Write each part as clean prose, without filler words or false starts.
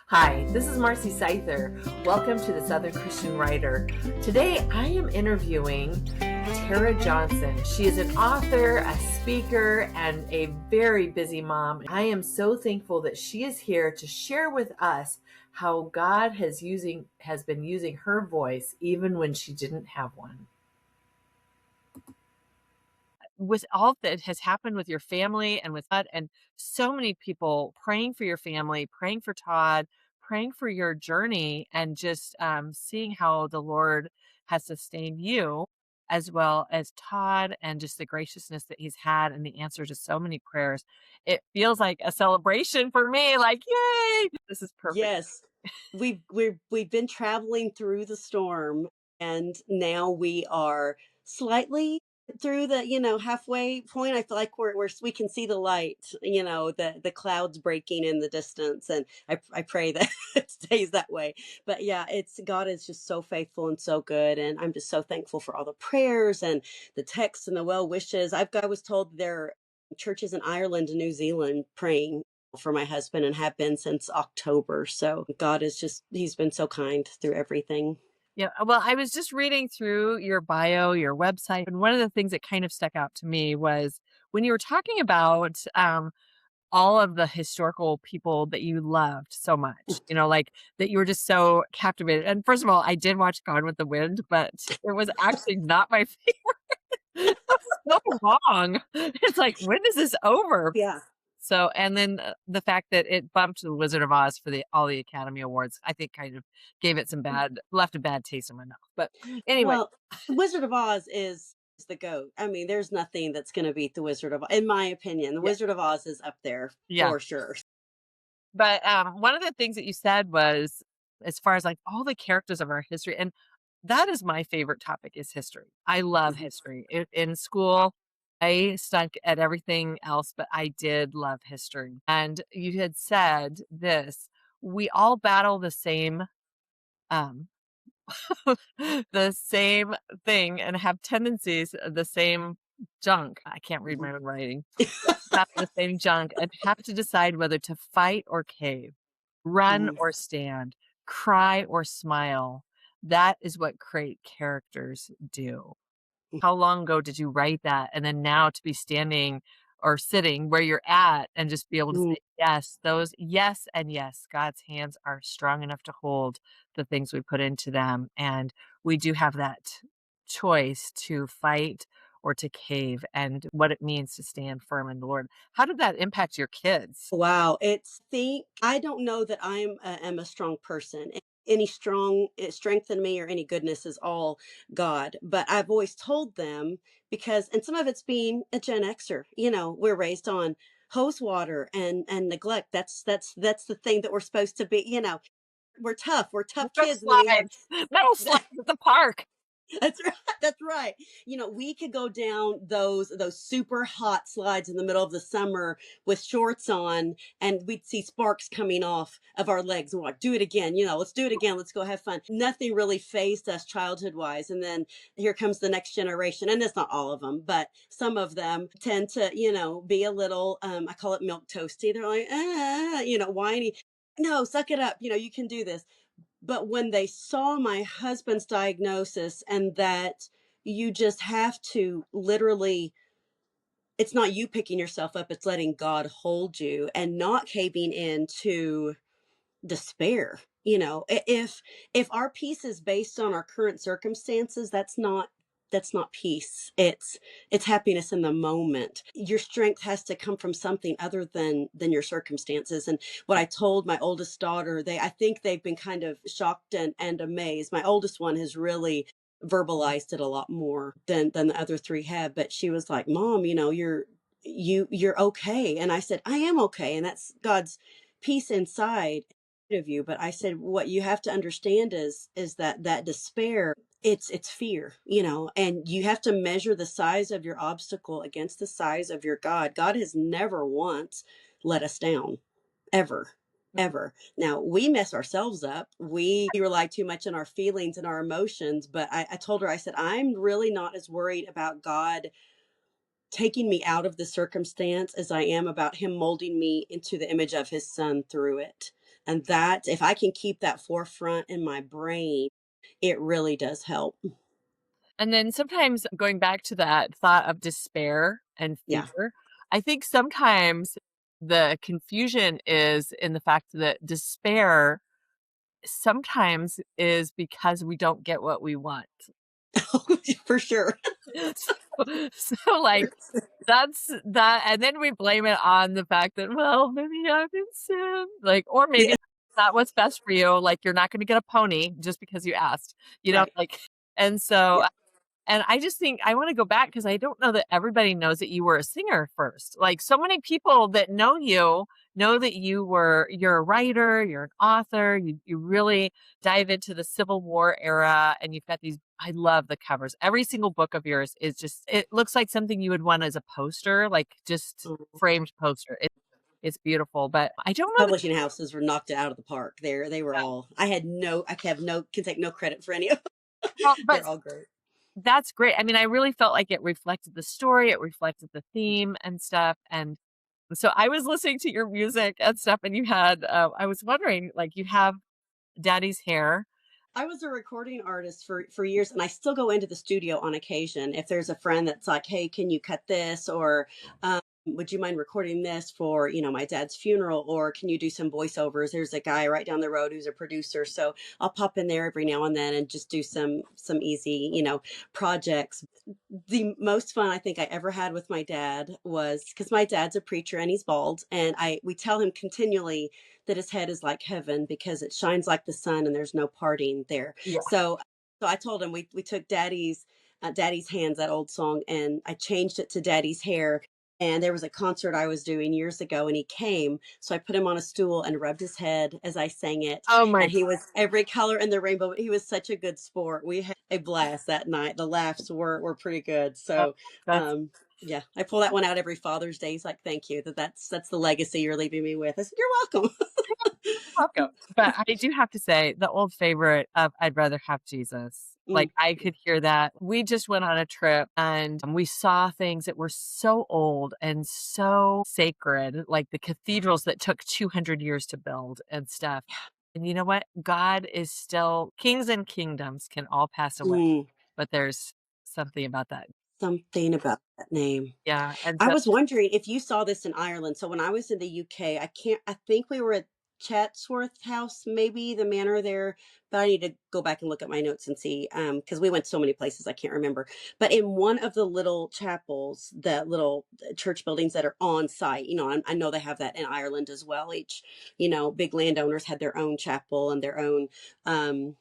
Hi, this is Marci Seither. Welcome to the Southern Christian Writer. Today I am interviewing Tara Johnson. She is an author, a speaker, and a very busy mom. I am so thankful that she is here to share with us how God has been using her voice even when she didn't have one. With all that has happened with your family and with Todd, and so many people praying for your family, praying for Todd, praying for your journey, and just seeing how the Lord has sustained you as well as Todd, and just the graciousness that he's had and the answer to so many prayers. It feels like a celebration for me, like, yay, this is perfect. Yes. We've been traveling through the storm, and now we are slightly through the, halfway point. I feel like we can see the light, the clouds breaking in the distance, and I pray that it stays that way. But yeah, it's God is just so faithful and so good, and I'm just so thankful for all the prayers and the texts and the well wishes. I was told there are churches in Ireland and New Zealand praying for my husband and have been since October. So God is he's been so kind through everything. Yeah, well, I was just reading through your bio, your website, and one of the things that kind of stuck out to me was when you were talking about all of the historical people that you loved so much, like that you were just so captivated. And first of all, I did watch Gone with the Wind, but it was actually not my favorite. So long. It's like, when is this over? Yeah. So, and then the fact that it bumped the Wizard of Oz for all the Academy Awards, I think kind of gave it left a bad taste in my mouth. But anyway, Well, the Wizard of Oz is the GOAT. I mean, there's nothing that's going to beat the Wizard of Oz, in my opinion. The yeah, Wizard of Oz is up there yeah. for sure. But one of the things that you said was, as far as like all the characters of our history, and that is my favorite topic, is history. I love Mhm. history. In school, I stunk at everything else, but I did love history. And you had said this: we all battle the same, um, the same thing, and have tendencies, the same junk. I can't read my own writing. Battle the same junk, and have to decide whether to fight or cave, run Mhm. or stand, cry or smile. That is what great characters do. How long ago did you write that? And then now to be standing or sitting where you're at and just be able to Mhm. say, yes, those, yes, and yes, God's hands are strong enough to hold the things we put into them. And we do have that choice to fight or to cave, and what it means to stand firm in the Lord. How did that impact your kids? Wow, I don't know that am a strong person. Any strength in me or any goodness is all God. But I've always told them, because, and some of it's being a Gen Xer. We're raised on hose water and neglect. That's the thing that we're supposed to be. We're tough No kids, and then we have. slides, no slides at the park. That's right. That's right. We could go down those super hot slides in the middle of the summer with shorts on, and we'd see sparks coming off of our legs. And we're like, do it again. Let's do it again. Let's go have fun. Nothing really phased us childhood wise. And then here comes the next generation, and it's not all of them, but some of them tend to, be a little. I call it milk toasty. They're like, whiny. No, suck it up. You can do this. But when they saw my husband's diagnosis, and that you just have to literally, it's not you picking yourself up, it's letting God hold you and not caving into despair. If our peace is based on our current circumstances, that's not peace. It's happiness in the moment. Your strength has to come from something other than your circumstances. And what I told my oldest daughter, I think they've been kind of shocked and amazed. My oldest one has really verbalized it a lot more than the other three have. But she was like, Mom, you're okay. And I said, I am okay. And that's God's peace inside of you. But I said, what you have to understand is that despair, it's fear, and you have to measure the size of your obstacle against the size of your God. God has never once let us down, ever. Ever. Now we mess ourselves up. We rely too much on our feelings and our emotions. But I told her, I said, I'm really not as worried about God taking me out of the circumstance as I am about him molding me into the image of his son through it. And that, if I can keep that forefront in my brain, it really does help. And then sometimes going back to that thought of despair and Yeah. fear, I think sometimes the confusion is in the fact that despair sometimes is because we don't get what we want. For sure. So, like, that's that and then we blame it on the fact that, "Well, maybe I'm in sin," like, or maybe Yeah. it's not what's best for you, like, you're not gonna get a pony just because you asked, Right. like and so Yeah. and I just think I wanna go back because I don't know that everybody knows that you were a singer first. Like, so many people that know you know that you're a writer, you're an author, you really dive into the Civil War era, and you've got these I love the covers. Every single book of yours is just it looks like something you would want as a poster, like, just Oh, framed poster. It's beautiful, but I don't know that publishing houses were knocked it out of the park. They were all. I have no can take no credit for any of them. well, but They're all great. that's great. I mean, I really felt like it reflected the story, it reflected the theme and stuff, and so I was listening to your music and stuff, and you had, I was wondering, like, you have Daddy's Hair. I was a recording artist for years, and I still go into the studio on occasion. If there's a friend that's like, "Hey, can you cut this?" or "Would you mind recording this for my dad's funeral?" or "Can you do some voiceovers?" There's a guy right down the road who's a producer, so I'll pop in there every now and then and just do some easy projects. The most fun I think I ever had with my dad was because my dad's a preacher and he's bald, and I we tell him continually that his head is like heaven because it shines like the sun and there's no parting there. Yeah. So I told him we took Daddy's Hands, that old song, and I changed it to Daddy's Hair. And there was a concert I was doing years ago, and he came. So I put him on a stool and rubbed his head as I sang it. Oh my And he was every color in the rainbow. He was such a good sport. We had a blast that night. The laughs were pretty good. god, So that's yeah, I pull that one out every Father's Day. He's like, "Thank you. That's the legacy you're leaving me with." I said, "You're welcome." welcome. But I do have to say, the old favorite of I'd Rather Have Jesus. Mm, Like, I could hear that. We just went on a trip and we saw things that were so old and so sacred, like the cathedrals that took 200 years to build and stuff. And you know what? God is still kings and kingdoms can all pass away, mm. but there's something about that. Something about that name. Yeah, and I so was wondering if you saw this in Ireland. So when I was in the UK, I think we were at Chatsworth House, maybe the manor there, but I need to go back and look at my notes and see because we went so many places I can't remember. But in one of the little chapels, the little church buildings that are on site, I know they have that in Ireland as well. Each, big landowners had their own chapel and their own um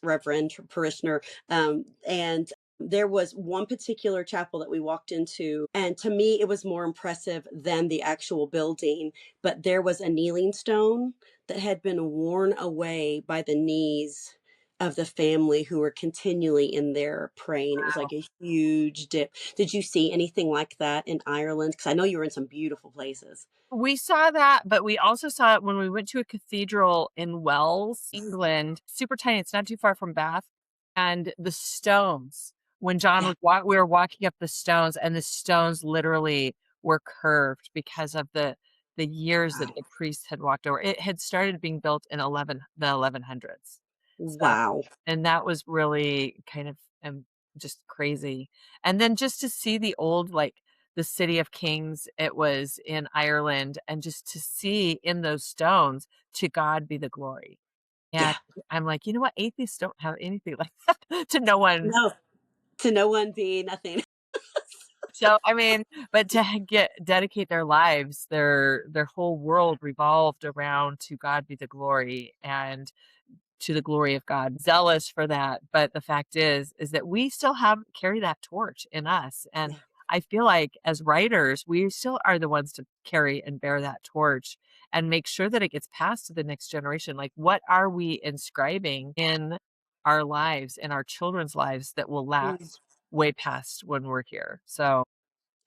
reverend parishioner, and there was one particular chapel that we walked into, and to me, it was more impressive than the actual building. But there was a kneeling stone that had been worn away by the knees of the family who were continually in there praying. It was like a huge dip. Did you see anything like that in Ireland? Because I know you were in some beautiful places. we saw that, but we also saw it when we went to a cathedral in Wells, England, super tiny, it's not too far from Bath, and the stones, when John Yeah. was we were walking up the stones, and the stones literally were curved because of the years that Wow. the priests had walked over. It had started being built in 1100s. So Wow. and that was really kind of, just crazy. And then just to see the old, like, the City of Kings, it was in Ireland, and just to see in those stones, "To God be the glory." And Yeah. I'm like, "You know what? Atheists don't have anything like that." To no one. No, to no one be nothing. So, I mean, but to get dedicate their lives, their whole world revolved around "To God be the glory," and to the glory of God, zealous for that. But the fact is that we still have carry that torch in us. And Yeah. I feel like as writers, we still are the ones to carry and bear that torch and make sure that it gets passed to the next generation. Like, what are we inscribing in our lives, in our children's lives that will Mm. last way past when we're here? So,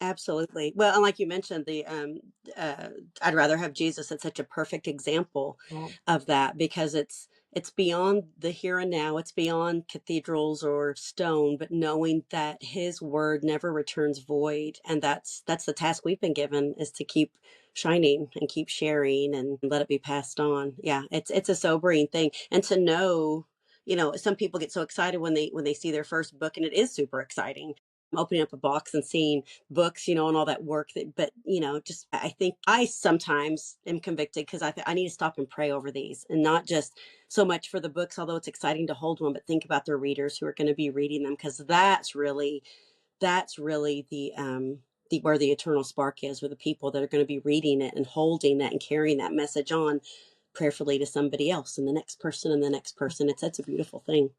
Absolutely. Well, and like you mentioned, uh, I'd rather have Jesus. It's such a perfect example well, of that because It's beyond the here and now. It's beyond cathedrals or stone, but knowing that his word never returns void. And that's the task we've been given, is to keep shining and keep sharing and let it be passed on. Yeah, it's a sobering thing. And to know, some people get so excited when they see their first book, and it is super exciting. Opening up a box and seeing books, and all that work that, but just, I think I sometimes am convicted because I need to stop and pray over these, and not just so much for the books, although it's exciting to hold one, but think about the readers who are going to be reading them, because that's really the where the eternal spark is, or the people that are going to be reading it and holding that and carrying that message on prayerfully to somebody else, and the next person and the next person. It's a beautiful thing.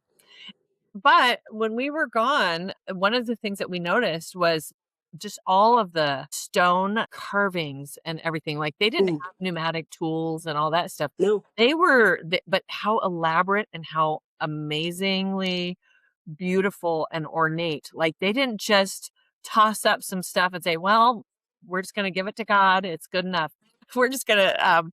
But when we were gone, one of the things that we noticed was just all of the stone carvings and everything. Like, they didn't Ooh, have pneumatic tools and all that stuff. no, They were, but how elaborate and how amazingly beautiful and ornate. Like, they didn't just toss up some stuff and say, "Well, we're just gonna give it to God. It's good enough. We're just gonna,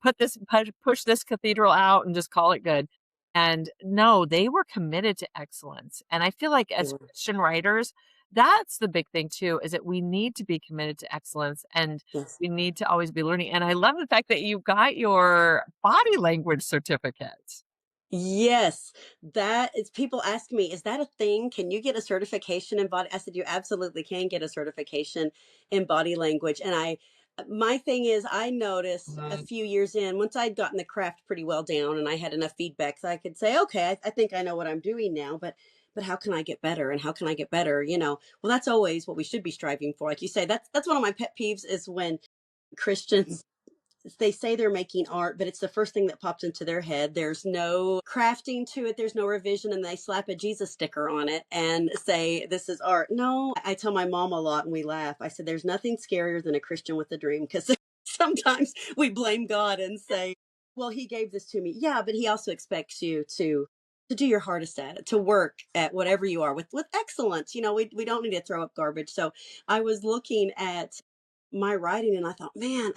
push this cathedral out and just call it good." And no, they were committed to excellence. And I feel like as Lord, Christian writers, that's the big thing too, is that we need to be committed to excellence, and yes. we need to always be learning. And I love the fact that you got your body language certificate. Yes, that is, people ask me, is that a thing? Can you get a certification in body? I said, you absolutely can get a certification in body language. And my thing is, I noticed a few years in, once I'd gotten the craft pretty well down and I had enough feedback that I could say, okay, I think I know what I'm doing now, but how can I get better? And how can I get better? Well, that's always what we should be striving for. Like you say, that's one of my pet peeves, is when Christians, they say they're making art, but it's the first thing that pops into their head. There's no crafting to it, there's no revision, and they slap a Jesus sticker on it and say, this is art. No, I tell my mom a lot and we laugh. I said, there's nothing scarier than a Christian with a dream, because sometimes we blame God and say, well, he gave this to me. Yeah, but he also expects you to do your hardest at it, to work at whatever you are with excellence. We don't need to throw up garbage. So I was looking at my writing and I thought, man,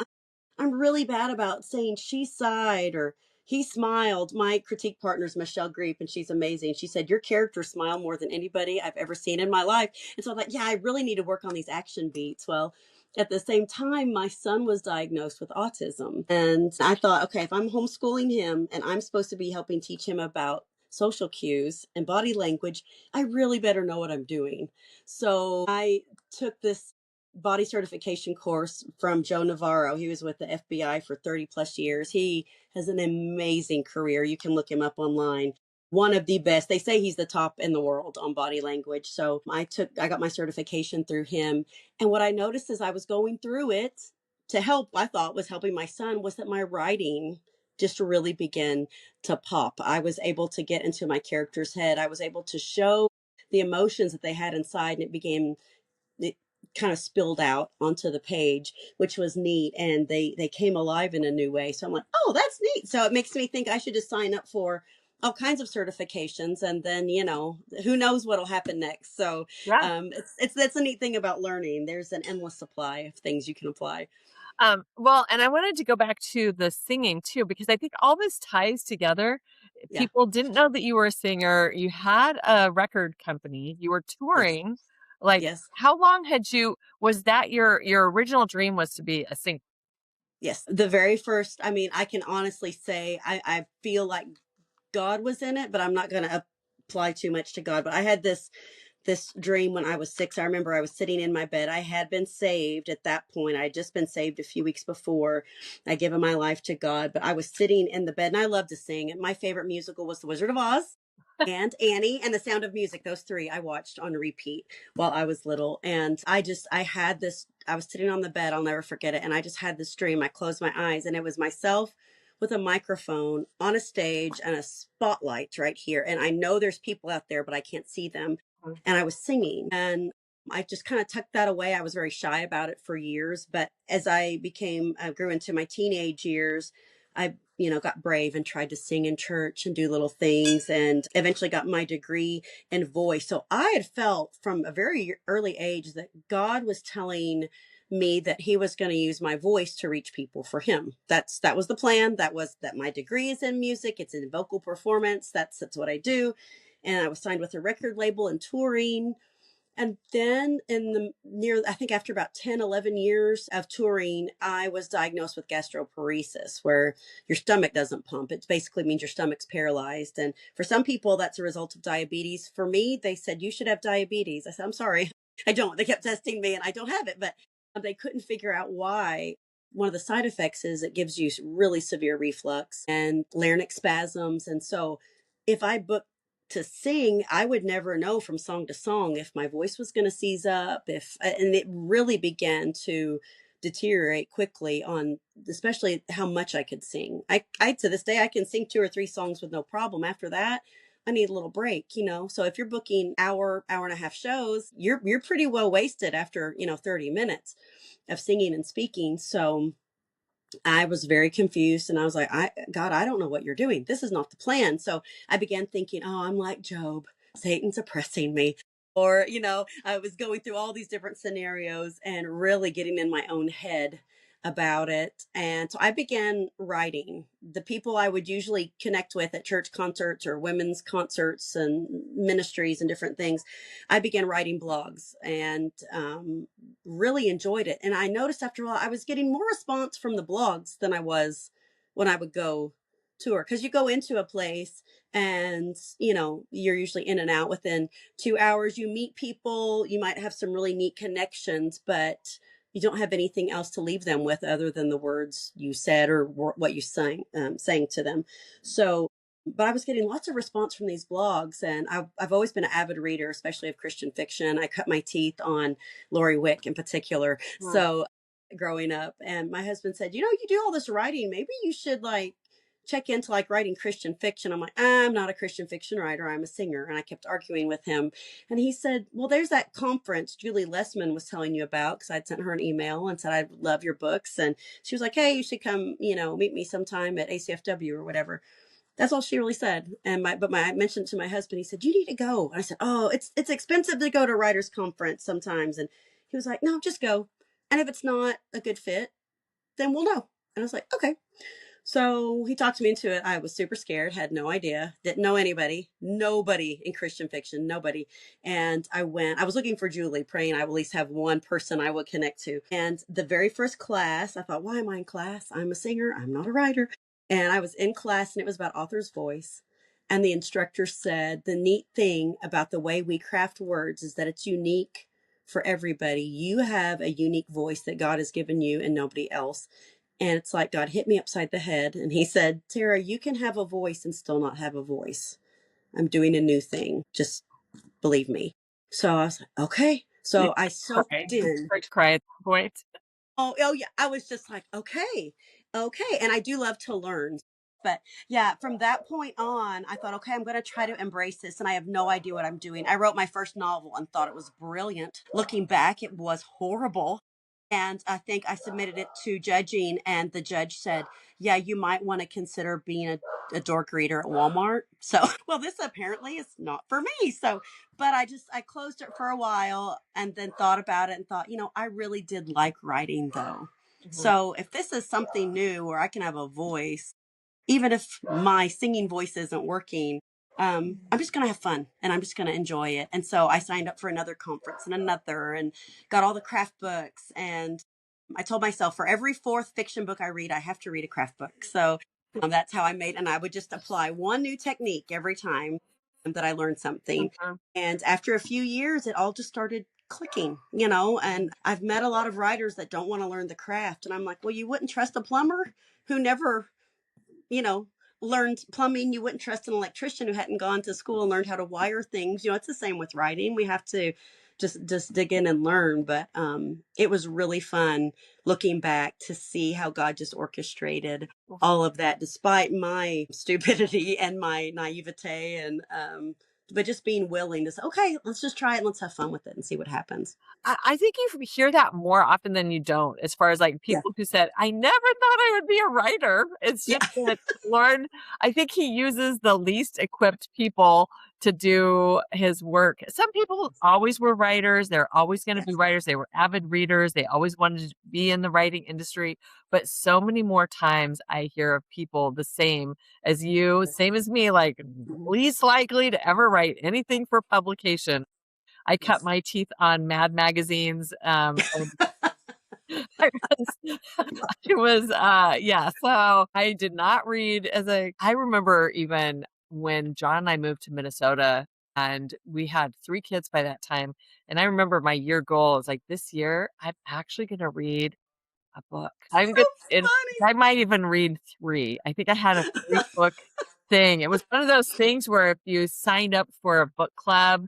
I'm really bad about saying she sighed or he smiled. My critique partner is Michelle Griep, and she's amazing. She said, your characters smile more than anybody I've ever seen in my life. And so I'm like, yeah, I really need to work on these action beats. Well, at the same time, my son was diagnosed with autism. And I thought, okay, if I'm homeschooling him and I'm supposed to be helping teach him about social cues and body language, I really better know what I'm doing. So I took this body certification course from Joe Navarro. He was with the FBI for 30 plus years. He has an amazing career. You can look him up online. One of the best. They say he's the top in the world on body language. So I got my certification through him. And what I noticed as I was going through it to help, I thought was helping my son, was that my writing just really began to pop. I was able to get into my character's head. I was able to show the emotions that they had inside, and it kind of spilled out onto the page, which was neat. And they came alive in a new way. So I'm like, oh, that's neat. So it makes me think I should just sign up for all kinds of certifications, and then who knows what'll happen next. So Yeah. it's that's a neat thing about learning. There's an endless supply of things you can apply. Well, and I wanted to go back to the singing too, because I think all this ties together. Yeah. People didn't know that you were a singer. You had a record company. You were Yes. touring. Like, Yes. how long had you? Was that your original dream, was to be a singer? Yes. The very first, I mean, I can honestly say I feel like God was in it, but I'm not going to apply too much to God. But I had this dream when I was 6. I remember I was sitting in my bed. I had been saved at that point. I had just been saved a few weeks before. I given my life to God, but I was sitting in the bed, and I love to sing. And my favorite musical was The Wizard of Oz and Annie and The Sound of Music. Those three I watched on repeat while I was little. And I had this, I was sitting on the bed, I'll never forget it. And I just had this dream. I closed my eyes, and it was myself with a microphone on a stage and a spotlight right here. And I know there's people out there, but I can't see them. And I was singing, and I just kind of tucked that away. I was very shy about it for years. But as I grew into my teenage years, I, got brave and tried to sing in church and do little things, and eventually got my degree in voice. So I had felt from a very early age that God was telling me that he was going to use my voice to reach people for him. That was the plan. That was that my degree is in music. It's in vocal performance. That's what I do. And I was signed with a record label and touring. And then in the near, I think after about 10, 11 years of touring, I was diagnosed with gastroparesis, where your stomach doesn't pump. It basically means your stomach's paralyzed. And for some people, that's a result of diabetes. For me, they said, you should have diabetes. I said, I'm sorry, I don't. They kept testing me and I don't have it, but they couldn't figure out why. One of the side effects is it gives you really severe reflux and larynx spasms. And so if I book to sing, I would never know from song to song if my voice was going to seize up, if, and it really began to deteriorate quickly on especially how much I could sing. I to this day I can sing 2 or 3 songs with no problem. After that, I need a little break, you know. So if you're booking hour and a half shows, you're pretty well wasted after, 30 minutes of singing and speaking. So I was very confused and I was like, God, I don't know what you're doing. This is not the plan. So I began thinking, oh, I'm like Job. Satan's oppressing me. Or, I was going through all these different scenarios and really getting in my own head about it. And so I began writing. The people I would usually connect with at church concerts or women's concerts and ministries and different things, I began writing blogs and really enjoyed it. And I noticed after a while, I was getting more response from the blogs than I was when I would go tour. Because you go into a place and, you're usually in and out within 2 hours. You meet people, you might have some really neat connections, but you don't have anything else to leave them with other than the words you said or what you sang to them. So, but I was getting lots of response from these blogs, and I've always been an avid reader, especially of Christian fiction. I cut my teeth on Lori Wick in particular. Mm. So, growing up, and my husband said, you do all this writing, maybe you should like check into like writing Christian fiction. I'm like, I'm not a Christian fiction writer. I'm a singer. And I kept arguing with him. And he said, well, there's that conference Julie Lessman was telling you about, because I'd sent her an email and said, I love your books. And she was like, hey, you should come, meet me sometime at ACFW or whatever. That's all she really said. And I mentioned to my husband, he said, you need to go. And I said, oh, it's expensive to go to writers conference sometimes. And he was like, no, just go. And if it's not a good fit, then we'll know. And I was like, okay. So he talked me into it. I was super scared, had no idea, didn't know nobody in Christian fiction, nobody. And I was looking for Julie, praying I would at least have one person I would connect to. And the very first class, I thought, why am I in class? I'm a singer, I'm not a writer. And I was in class and it was about author's voice. And the instructor said, the neat thing about the way we craft words is that it's unique for everybody. You have a unique voice that God has given you and nobody else. And it's like God hit me upside the head. And he said, Tara, you can have a voice and still not have a voice. I'm doing a new thing. Just believe me. So I was like, okay. You So I cried. soaked Did you in. start to cry at that point? Oh yeah. I was just like, okay, okay. And I do love to learn. But yeah, from that point on, I thought, okay, I'm going to try to embrace this. And I have no idea what I'm doing. I wrote my first novel and thought it was brilliant. Looking back, it was horrible. And I think I submitted it to judging, and the judge said, yeah, you might want to consider being a door greeter at Walmart. So, well, this apparently is not for me. So, but I closed it for a while and then thought about it and thought, I really did like writing though. Mhm. So if this is something new where I can have a voice, even if my singing voice isn't working, I'm just going to have fun and I'm just going to enjoy it. And so I signed up for another conference and another and got all the craft books. And I told myself for every fourth fiction book I read, I have to read a craft book. So that's how I made, and I would just apply one new technique every time that I learned something. Mhm. And after a few years, it all just started clicking, and I've met a lot of writers that don't want to learn the craft. And I'm like, well, you wouldn't trust a plumber who never you know, learned plumbing. You wouldn't trust an electrician who hadn't gone to school and learned how to wire things. It's the same with writing. We have to just dig in and learn. But it was really fun looking back to see how God just orchestrated all of that, despite my stupidity and my naivete, and but just being willing to say, okay, let's just try it. Let's have fun with it and see what happens. I think you hear that more often than you don't, as far as, like, Yeah. people who said, "I never thought I would be a writer." It's Yeah. just that Lord, I think he uses the least equipped people to do his work. Some people always were writers. They're always going to be Yes. writers. They were avid readers. They always wanted to be in the writing industry. But so many more times I hear of people the same as you, same as me, like Mhm. least likely to ever write anything for publication. I cut Yes. my teeth on Mad magazines, and I was yeah, so I did not read as a I remember even when John and I moved to Minnesota, and we had 3 kids by that time, and I remember my year goal is like, "This year, I'm actually gonna read a book." I'm So good and funny. I might even read 3. I think I had a 3-book thing. It was one of those things where if you signed up for a book club,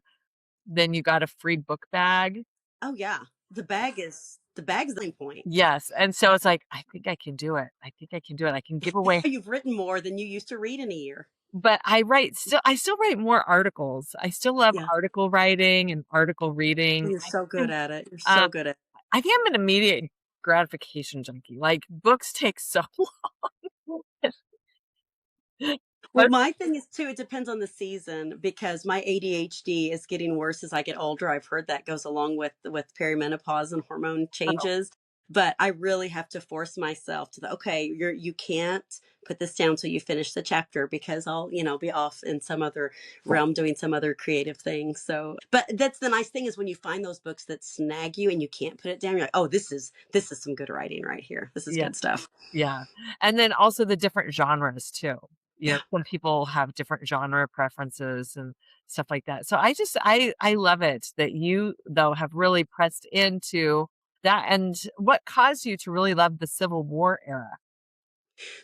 then you got a free book bag. Oh yeah. The bag's the main point. Yes, and so it's like, "I think I can do it. I think I can do it. I can give away." You've written more than you used to read in a year. But I still write more articles. I still love Yeah. article writing and article reading. You're so good And, at it. You're um, so good at it. I think I'm an immediate gratification junkie. Like, books take so long. Well, But my thing is too, it depends on the season because my ADHD is getting worse as I get older. I've heard that goes along with perimenopause and hormone oh, changes. But I really have to force myself to the okay, you can't put this down till you finish the chapter because I'll, be off in some other realm doing some other creative thing. So but that's the nice thing is when you find those books that snag you and you can't put it down, you're like, oh, this is some good writing right here. This is yeah, good stuff. yeah. And then also the different genres too. You know, Yeah. some people have different genre preferences and stuff like that. So I love it that you, though, have really pressed into that. And what caused you to really love the Civil War era?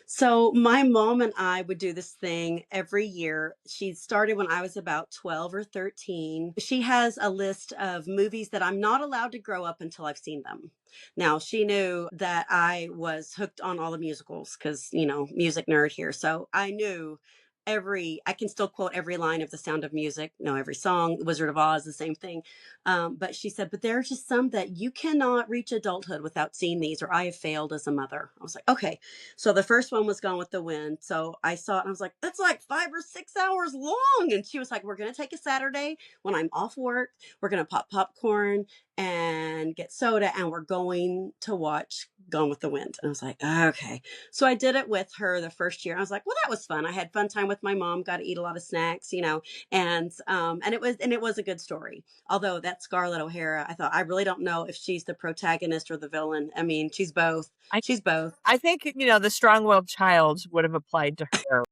So my mom and I would do this thing every year. She started when I was about 12 or 13. She has a list of movies that I'm not allowed to grow up until I've seen them. Now, she knew that I was hooked on all the musicals because, music nerd here. So I knew I can still quote every line of The Sound of Music, know every song. Wizard of Oz, the same thing. But she said, but there are just some that you cannot reach adulthood without seeing these, or I have failed as a mother. I was like, okay. So the first one was Gone with the Wind. So I saw it and I was like, that's like 5 or 6 hours long. And she was like, we're going to take a Saturday when I'm off work. We're going to pop popcorn and get soda and we're going to watch Gone with the Wind. And I was like, okay. So I did it with her the first year. I was like, well, that was fun. I had fun time with my mom, got to eat a lot of snacks, and it was a good story. Although that Scarlett O'Hara, I thought I really don't know if she's the protagonist or the villain. I mean, she's both. I She's both. I think, the strong-willed child would have applied to her.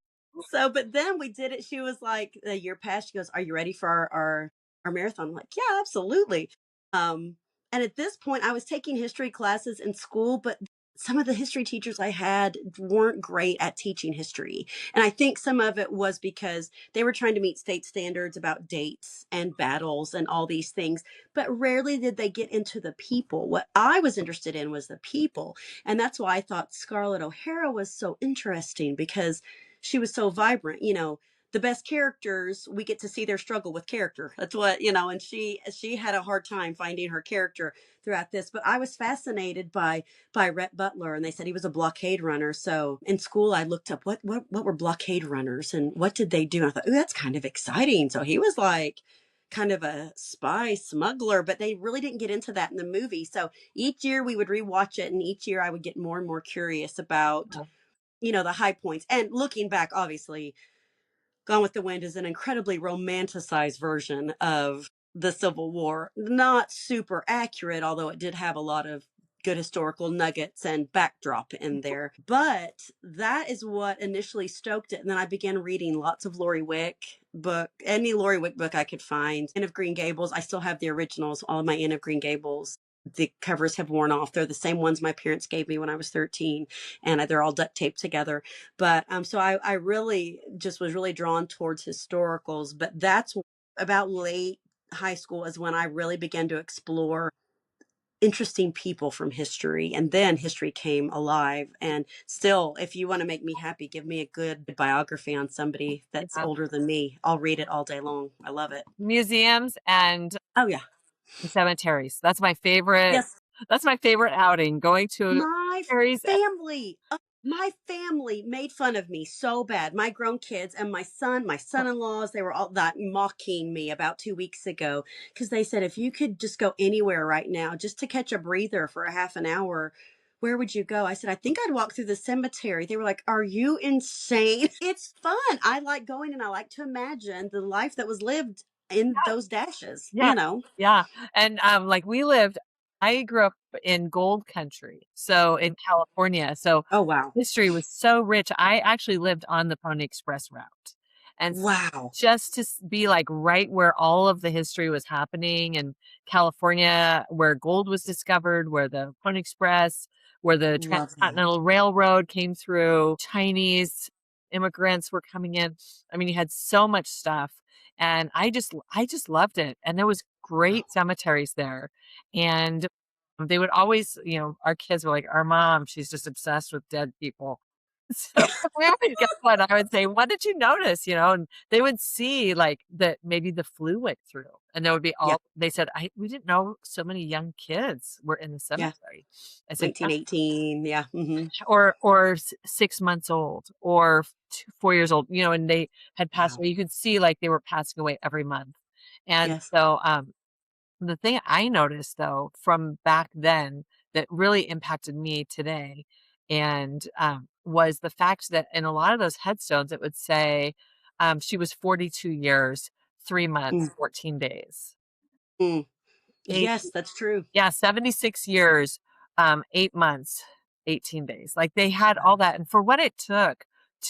So, but then we did it. She was like, a year past, she goes, "Are you ready for our marathon?" I'm like, "Yeah, absolutely." Um, and at this point, I was taking history classes in school, but some of the history teachers I had weren't great at teaching history. And I think some of it was because they were trying to meet state standards about dates and battles and all these things, but rarely did they get into the people. What I was interested in was the people. And that's why I thought Scarlett O'Hara was so interesting because she was so vibrant. The best characters, we get to see their struggle with character. That's what, and she had a hard time finding her character throughout this. But I was fascinated by Rhett Butler, and they said he was a blockade runner. So in school I looked up what were blockade runners and what did they do. And I thought, ooh, that's kind of exciting. So he was like kind of a spy smuggler, but they really didn't get into that in the movie. So each year we would rewatch it, and each year I would get more and more curious about the high points. And looking back, obviously, Gone with the Wind is an incredibly romanticized version of the Civil War. Not super accurate, although it did have a lot of good historical nuggets and backdrop in there. But that is what initially stoked it. And then I began reading lots of Lori Wick book, any Lori Wick book I could find. Anne of Green Gables. I still have the originals, all of my Anne of Green Gables. The covers have worn off. They're the same ones my parents gave me when I was 13, and they're all duct taped together. But so I really just was really drawn towards historicals. But that's about late high school is when I really began to explore interesting people from history. And then history came alive. And still, if you want to make me happy, give me a good biography on somebody that's Yeah. older than me. I'll read it all day long. I love it. Museums and Oh, yeah. cemeteries. That's my favorite Yes. outing, going to My cemeteries. family. My family made fun of me so bad. My grown kids and my son-in-laws, they were all that mocking me about 2 weeks ago because they said, if you could just go anywhere right now, just to catch a breather for a half an hour, where would you go? I said, I think I'd walk through the cemetery. They were like, are you insane? It's fun. I like going and I like to imagine the life that was lived in those dashes, Yeah, you know? yeah, and, like, I grew up in gold country, so in California, so Oh, wow. history was so rich. I actually lived on the Pony Express route, and s Wow. just to be, like, right where all of the history was happening in California, where gold was discovered, where the Pony Express, where the Love that. Transcontinental Railroad came through, Chinese immigrants were coming in. I mean, you had so much stuff, and I just loved it, and there was Wow. great cemeteries there, and they would always, our kids were like, "Our mom, she's just obsessed with dead people." So, we always get one. I would say, "What did you notice?" And they would see, like, that maybe the flu went through, and there would be Yeah. all they said, "We didn't know so many young kids were in the Yeah. cemetery." I said, "Yeah." 1918. Yeah. Hmm. Or 6 months old or 4 years old, and they had passed Wow. away. You could see, like, they were passing away every month. And Yes. so, the thing I noticed, though, from back then that really impacted me today and, was the fact that in a lot of those headstones, it would say, she was 42 years, 3 months, Mm, 14 days. mm. Yes, that's true. Yeah, 76 years, 8 months, 18 days. Like, they had all Wow. that, and for what it took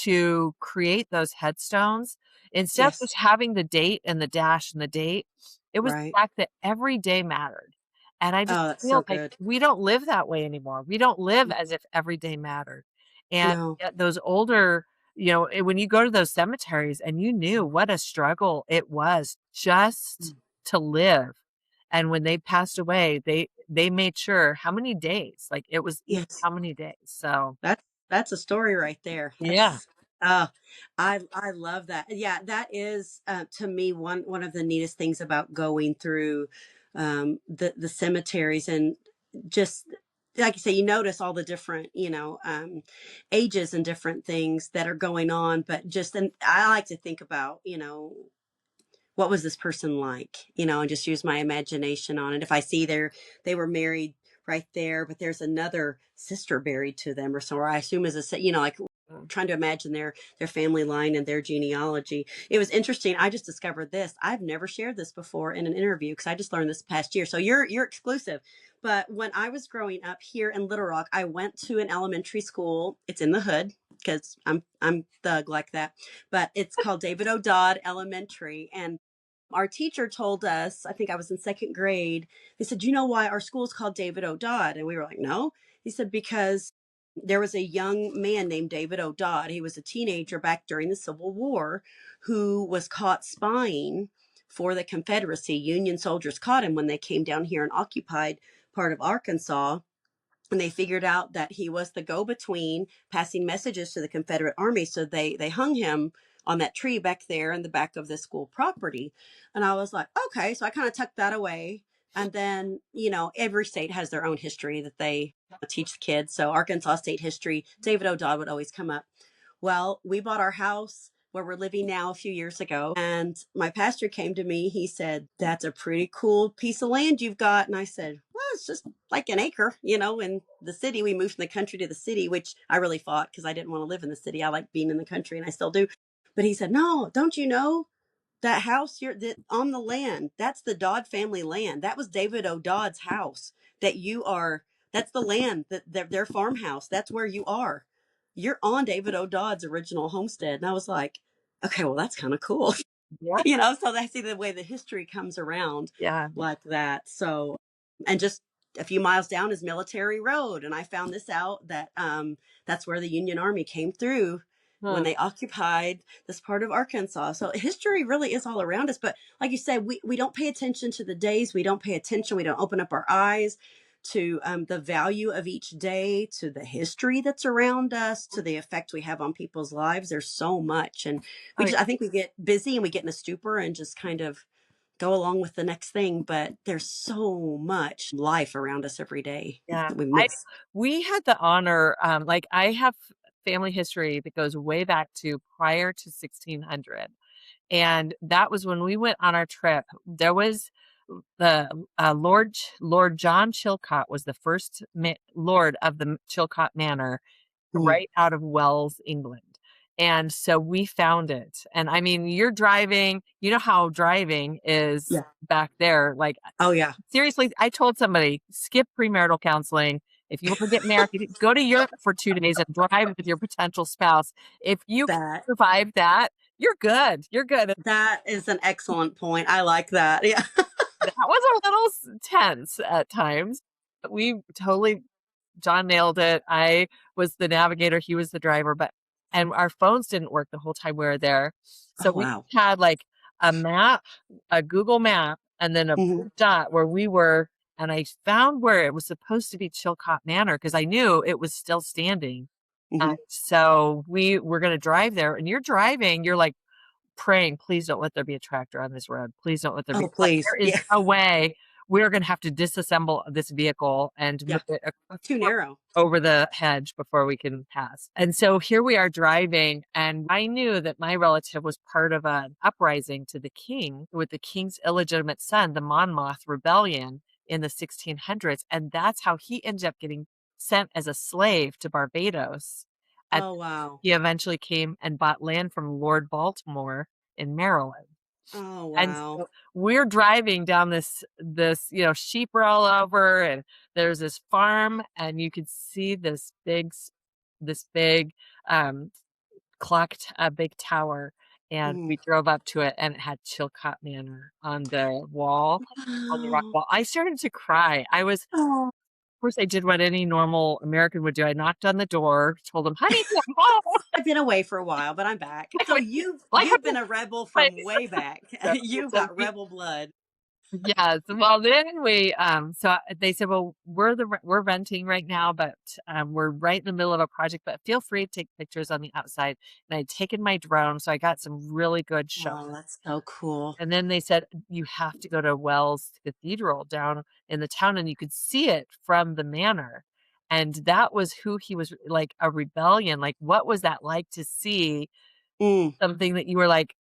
to create those headstones, instead of Yes. just having the date and the dash and the date, it was the Right. fact that every day mattered, and I just Oh, that's so feel like good. we don't live that way anymore. We don't live as if every day mattered, and No. yet those older when you go to those cemeteries and you knew what a struggle it was just Mm. to live, and when they passed away, they made sure how many days, like, it was each Yes. how many days, so That's a story right there. yeah. Uh I love that. Yeah, that is to me one of the neatest things about going through the cemeteries and just like you say, you notice all the different, ages and different things that are going on, but just and I like to think about, what was this person like, and just use my imagination on it. If I see they were married right there, but there's another sister buried to them or somewhere, I assume is like Mm. trying to imagine their family line and their genealogy. It was interesting. I just discovered this. I've never shared this before in an interview because I just learned this past year. So you're exclusive. But when I was growing up here in Little Rock, I went to an elementary school. It's in the hood because I'm thug like that. But it's called David O'Dodd Elementary. And our teacher told us, I think I was in second grade, they said, you know why our school is called David O'Dodd? And we were like, no. He said, because there was a young man named David O'Dodd. He was a teenager back during the Civil War who was caught spying for the Confederacy. Union soldiers caught him when they came down here and occupied part of Arkansas, and they figured out that he was the go-between passing messages to the Confederate Army. So they hung him on that tree back there in the back of the school property. And I was like, okay. So I kind of tucked that away. And then, every state has their own history that they teach the kids. So Arkansas state history, David O'Dodd would always come up. Well, we bought our house where we're living now a few years ago. And my pastor came to me. He said, that's a pretty cool piece of land you've got. And I said, well, it's just like an acre, in the city. We moved from the country to the city, which I really fought because I didn't want to live in the city. I like being in the country and I still do. But he said, no, don't you know that house you're that on the land? That's the Dodd family land. That was David O'Dodd's house that you are. That's the land that their farmhouse. That's where you are. You're on David O'Dodd's original homestead. And I was like, okay, well, that's kind of cool. Yeah, So I see the way the history comes around yeah. like that. So, and just a few miles down is Military Road. And I found this out that that's where the Union Army came through when Hmm. they occupied this part of Arkansas. So history really is all around us. But like you said, we don't pay attention to the days. We don't pay attention. We don't open up our eyes to the value of each day, to the history that's around us, to the effect we have on people's lives. There's so much. And Oh, I think we get busy and we get in a stupor and just kind of go along with the next thing. But there's so much life around us every day yeah. that we I miss. We had the honor, like, I have family history that goes way back to prior to 1600. And that was when we went on our trip. There was the Lord John Chilcot was the first lord of the Chilcot Manor, Mm, right out of Wells, England. And so we found it. And I mean, you're driving, you know how driving is yeah. back there. Like, Oh yeah. seriously, I told somebody, skip premarital counseling. If you want to get married, go to Europe for 2 days and drive with your potential spouse. If you can That survive that, you're good. You're good. that is an excellent point. I like that. Yeah. That was a little tense at times, but we totally John nailed it. I was the navigator, he was the driver, but and our phones didn't work the whole time we were there. So Oh we wow. had like a map, a Google map, and then a Hmm. blue dot where we were. And I found where it was supposed to be Chilcot Manor because I knew it was still standing. Hmm. So we were going to drive there, and you're driving, you're like, praying, "Please don't let there be a tractor on this road. Please don't let there be" Oh like, please. there is Yeah. no way we're gonna have to disassemble this vehicle and Yeah. move it across Too narrow. over the hedge before we can pass. And so here we are driving, and I knew that my relative was part of an uprising to the king with the king's illegitimate son, the Monmouth Rebellion in the 1600s, and that's how he ended up getting sent as a slave to Barbados. And Oh wow. he eventually came and bought land from Lord Baltimore in Maryland. Oh And wow. so we're driving down sheep are all over, and there's this farm, and you could see this big, um, big tower, and Mm. we drove up to it, and it had Chilcot Manor on the wall, on the rock Oh. wall. I started to cry. Of Oh. course, I did what any normal American would do. I knocked on the door, told them, "Honey, I'm home." I've been away for a while, but I'm back. I So went, "I have you've been to" a rebel my from way back. so You've so got we rebel blood. Yes, well, then they said, "Well, we're renting right now, but, we're right in the middle of a project, but feel free to take pictures on the outside." And I'd taken my drone, so I got some really good shots. Oh, that's so cool. And then they said, "You have to go to Wells Cathedral down in the town, and you could see it from the manor." And that was who he was like, a rebellion, like, what was that like to see Mm, something that you were like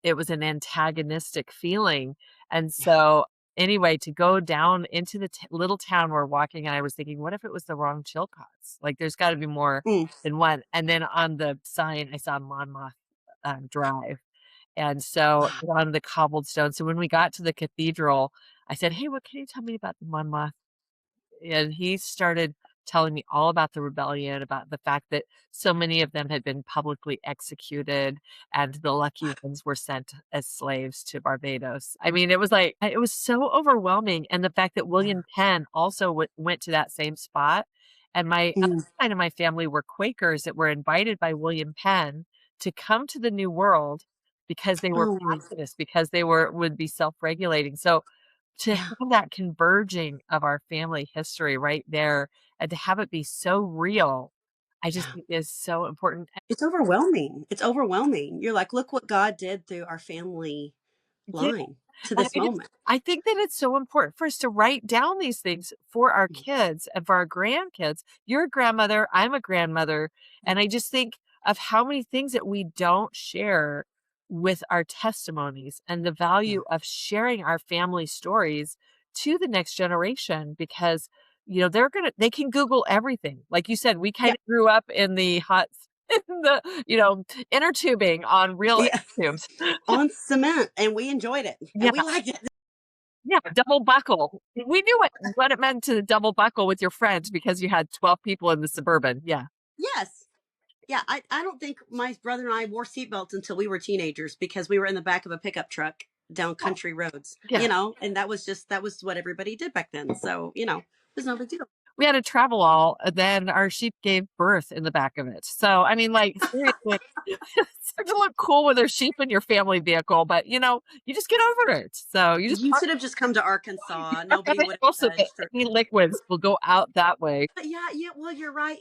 it was an antagonistic feeling, and yeah. so, anyway, to go down into the little town we're walking, and I was thinking, "What if it was the wrong Chilcots?" Like, there's gotta be more Mm. than one, and then on the sign, I saw Monmouth, Drive, and so Wow. on the cobbled stone, so when we got to the cathedral, I said, "Hey, what can you tell me about the Monmouth?" And he started telling me all about the rebellion, about the fact that so many of them had been publicly executed and the lucky ones were sent as slaves to Barbados. I mean, it was like it was so overwhelming, and the fact that Yeah. William Penn also went to that same spot, and my other Mm. side of my family were Quakers that were invited by William Penn to come to the New World because they were Oh, wow. pacifists, because they would be self-regulating. So to Yeah. have that converging of our family history right there and to have it be so real, I just Yeah. think is so important. It's overwhelming. It's overwhelming. You're like, look what God did through our family Yeah, line to and this moment. I think that it's so important for us to write down these things for our Mm. kids and for our grandkids. You're a grandmother, I'm a grandmother, and I just think of how many things that we don't share with our testimonies and the Yeah. value of sharing our family stories to the next generation because they can Google everything. Like you said, we kind Yeah. of grew up in the hot in the inner tubing on real Yeah. inner tubes. On cement, and we enjoyed it, and we Yeah. liked it. Yeah, double buckle. We knew what it meant to double buckle with your friends because you had 12 people in the Suburban. Yeah. Yes. Yeah, I don't think my brother and I wore seatbelts until we were teenagers because we were in the back of a pickup truck down Oh, country roads, yeah. and that was what everybody did back then. So, there's no big deal. We had a travel all, and then our sheep gave birth in the back of it. So, I mean, like, seriously, it's hard to look cool with a sheep in your family vehicle, but, you just get over it. So, you just You park should have just come to Arkansas. park Nobody would so have that judged. Or, any liquids will go out that way. but yeah, yeah. Well, you're right,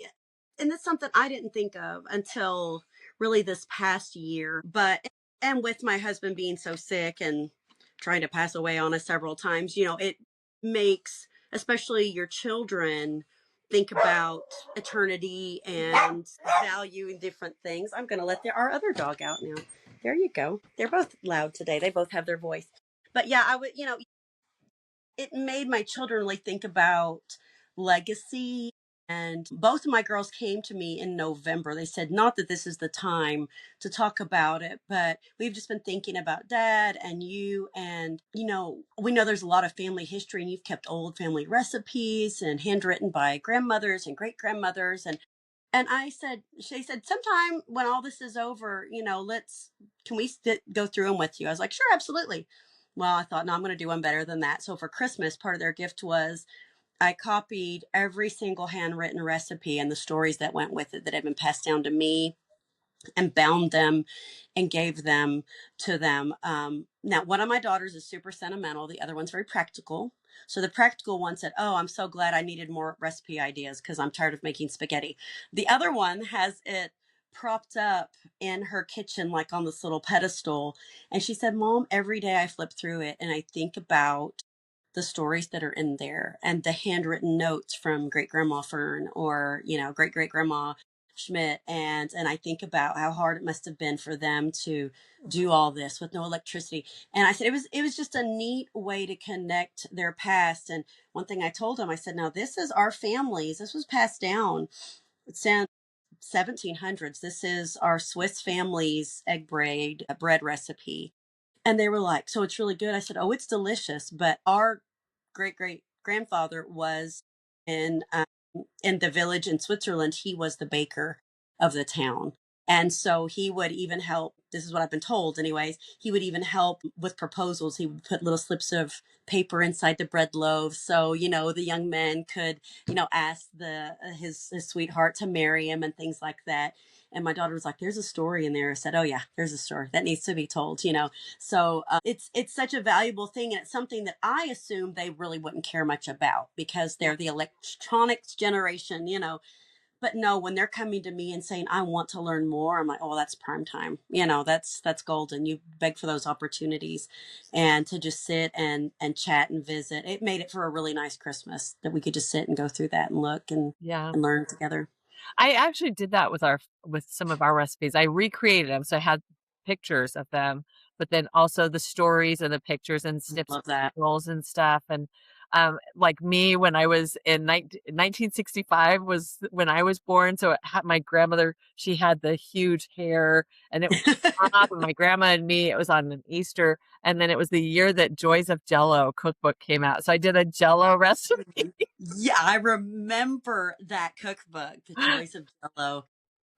and that's something I didn't think of until really this past year. But and with my husband being so sick and trying to pass away on us several times, it makes especially your children think about eternity and valuing different things. I'm going to let our other dog out now. There you go. They're both loud today. They both have their voice. But yeah, I would, it made my children really think about legacy. And both of my girls came to me in November. They said, not that this is the time to talk about it, but we've just been thinking about dad and you. And, we know there's a lot of family history, and you've kept old family recipes and handwritten by grandmothers and great grandmothers. And she said, sometime when all this is over, can we go through them with you? I was like, sure, absolutely. Well, I thought, no, I'm going to do one better than that. So for Christmas, part of their gift was I copied every single handwritten recipe and the stories that went with it that had been passed down to me, and bound them and gave them to them. Now, one of my daughters is super sentimental. The other one's very practical. So the practical one said, oh, I'm so glad I needed more recipe ideas because I'm tired of making spaghetti. The other one has it propped up in her kitchen, like on this little pedestal. And she said, Mom, every day I flip through it and I think about the stories that are in there and the handwritten notes from great grandma Fern, or, great great grandma Schmidt. And I think about how hard it must have been for them to do all this with no electricity. And I said it was just a neat way to connect their past. And one thing I told them, I said, now this is our families. This was passed down since 1700s. This is our Swiss family's egg bread recipe. And they were like, so it's really good. I said, oh, it's delicious. But our great great grandfather was in in the village in Switzerland. He was the baker of the town. And so he would even help. This is what I've been told, anyways. He would even help with proposals. He would put little slips of paper inside the bread loaves. So, the young men could, ask his sweetheart to marry him and things like that. And my daughter was like, there's a story in there. I said, oh, yeah, there's a story that needs to be told. So it's such a valuable thing, and it's something that I assume they really wouldn't care much about because they're the electronics generation. But no, when they're coming to me and saying I want to learn more, I'm like, oh, that's prime time. That's golden. You beg for those opportunities, and to just sit and chat and visit. It made it for a really nice Christmas that we could just sit and go through that and look and Yeah. and learn together. I actually did that with some of our recipes. I recreated them, so I had pictures of them, but then also the stories and the pictures and snips Love and that. rolls and stuff. And like me, when I was in 1965 was when I was born. So it had my grandmother. She had the huge hair, and it was up. And my grandma and me. It was on an Easter, and then it was the year that Joys of Jello cookbook came out. So I did a Jello recipe. Yeah, I remember that cookbook, The Joys of Jello.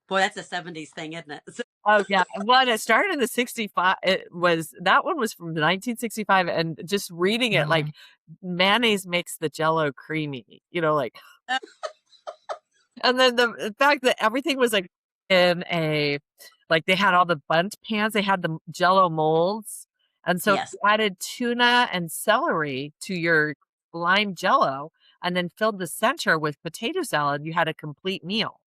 Boy, that's a 70s thing, isn't it? Oh, yeah. Well, it started in the 65 that one was from 1965, and just reading it, like, mayonnaise makes the Jello creamy, like and then the fact that everything was, like, in a like, they had all the bundt pans, they had the Jello molds, and so if Yes. you added tuna and celery to your lime Jello and then filled the center with potato salad, you had a complete meal.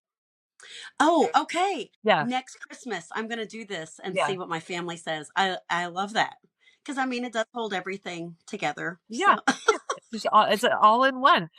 Oh, okay. Yeah, Next Christmas, I'm going to do this and yeah. see what my family says. I love that because I mean it does hold everything together. Yeah, So yeah, it's all in one.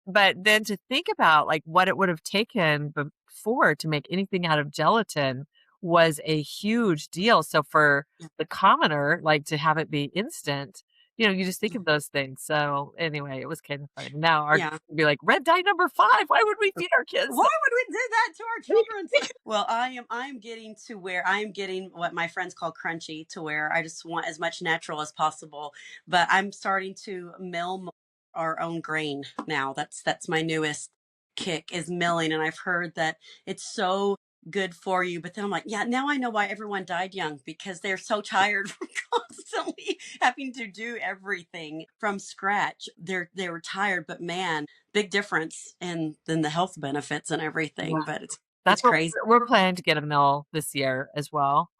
But then to think about, like, what it would have taken before to make anything out of gelatin was a huge deal. So for the commoner, like, to have it be instant, you just think of those things. So anyway, it was kind of funny. Now our kids yeah. would be like, "Red dye number 5, why would we feed our kids Why that?" would we do that to our children? Well, I am getting to where I am getting what my friends call crunchy, to where I just want as much natural as possible. But I'm starting to mill our own grain now. That's my newest kick, is milling, and I've heard that it's so good for you. But then I'm like, yeah, now I know why everyone died young, because they're so tired from constantly having to do everything from scratch. They were tired, but man, big difference in then the health benefits and everything. Yeah, But it's that's what crazy. we're planning to get a mill this year as well,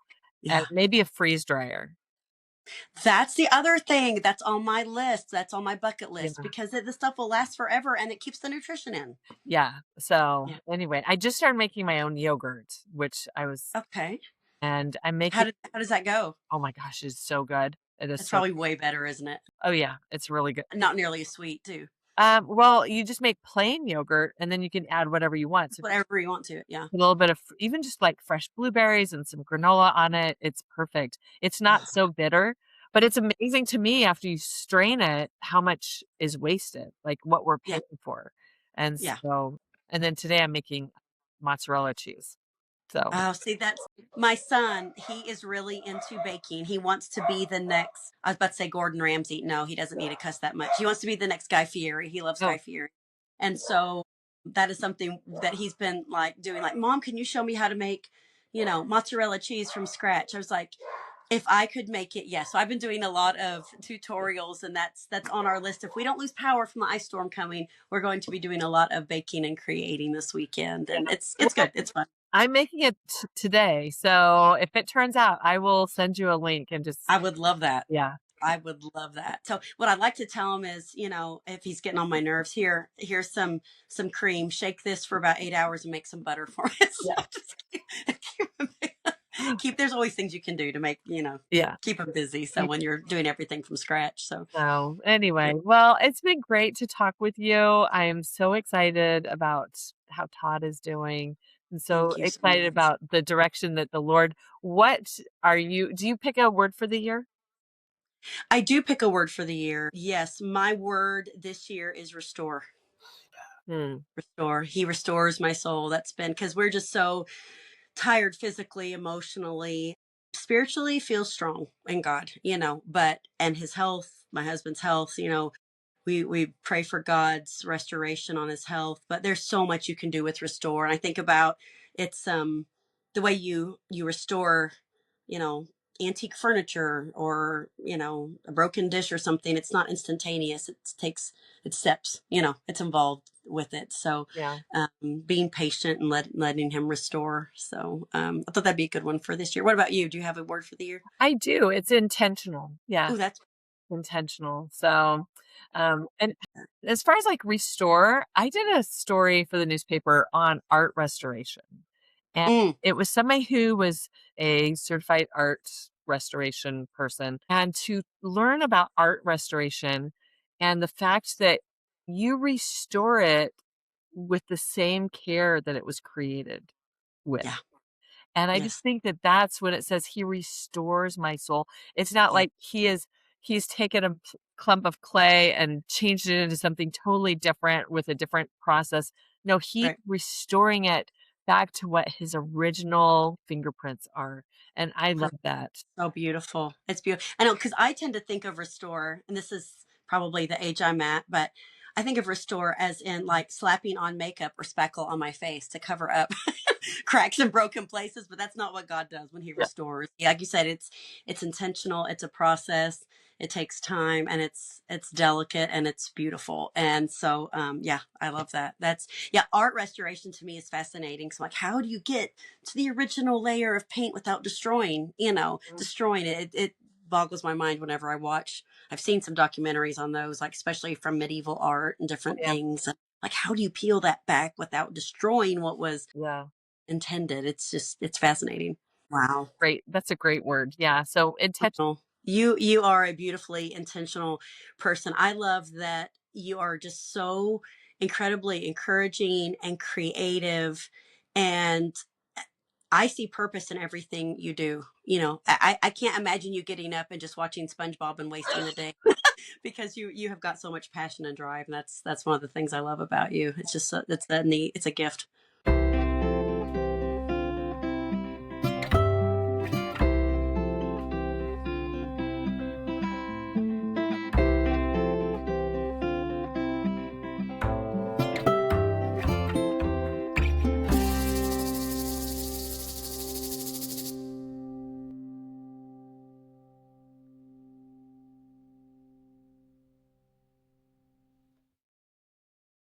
and Yeah. maybe a freeze dryer. That's the other thing that's on my list. That's on my bucket list, Yeah. because the stuff will last forever and it keeps the nutrition in. Yeah. So Yeah. anyway, I just started making my own yogurt, which I was Okay. and I'm making How does that go? oh my gosh, it's so good. It is That's so probably way better, isn't it? oh yeah, it's really good. Not nearly as sweet, too. Well, you just make plain yogurt, and then you can add whatever you want. So Whatever you want to. Yeah. a little bit of even just, like, fresh blueberries and some granola on it, it's perfect. It's not Oh, so bitter, but it's amazing to me after you strain it, how much is wasted, like, what we're yeah. paying for. And Yeah. so and then today I'm making mozzarella cheese. So Oh, see, that's my son. He is really into baking. He wants to be the next, I was about to say Gordon Ramsay. No, he doesn't need to cuss that much. He wants to be the next Guy Fieri. He loves Guy oh, Fieri. And so that is something that he's been like doing. Like, Mom, can you show me how to make, mozzarella cheese from scratch? I was like, if I could make it, yes. So I've been doing a lot of tutorials, and that's on our list. If we don't lose power from the ice storm coming, we're going to be doing a lot of baking and creating this weekend, yeah. and it's Well, good. It's fun. I'm making it today, so if it turns out, I will send you a link and just I would love that. yeah. I would love that. So what I'd like to tell him is, if he's getting on my nerves, here's some cream. Shake this for about 8 hours and make some butter for it. So Yeah. just there's always things you can do to make, Yeah. keep him busy. So when you're doing everything from scratch. So So, anyway, well, it's been great to talk with you. I am so excited about how Todd is doing. And so thank you so excited much. about the direction that the Lord what are you do you pick a word for the year? I do pick a word for the year. Yes, my word this year is restore. Hmm. Restore. He restores my soul. That's been because we're just so tired physically, emotionally, spiritually, feels strong in God, but and his health, my husband's health, we pray for God's restoration on his health, but there's so much you can do with restore. And I think about it's the way you restore, you know, antique furniture or, a broken dish or something. It's not instantaneous. It's steps, it's involved with it. So Yeah. being patient and letting him restore. So I thought that'd be a good one for this year. What about you? Do you have a word for the year? I do. It's intentional. Yeah. Oh, that's Intentional. So, and as far as like restore, I did a story for the newspaper on art restoration. And mm, it was somebody who was a certified art restoration person. And to learn about art restoration and the fact that you restore it with the same care that it was created with. yeah, And I just yes, think that that's when it says he restores my soul. It's not yeah, like he's taken a clump of clay and changed it into something totally different with a different process. No, he's right. restoring it back to what his original fingerprints are. And I love that. So beautiful. It's beautiful. I know because I tend to think of restore, and this is probably the age I'm at, but I think of restore as in like slapping on makeup or speckle on my face to cover up cracks and broken places. But that's not what God does when He Yeah. restores. Yeah, like you said, it's intentional. It's a process. It takes time, and it's delicate and it's beautiful. And so, yeah, I love that. That's yeah. Art restoration to me is fascinating. So, like, how do you get to the original layer of paint without Mm, destroying it. It boggles my mind whenever I watch. I've seen some documentaries on those, like especially from medieval art and different yeah. things. Like, how do you peel that back without destroying what was Yeah. intended? It's fascinating. Wow. Great. That's a great word. Yeah. So intention. Well, you are a beautifully intentional person. I love that you are just so incredibly encouraging and creative, and I see purpose in everything you do. I can't imagine you getting up and just watching SpongeBob and wasting the day because you have got so much passion and drive, and that's one of the things I love about you. It's just it's that neat. It's a gift.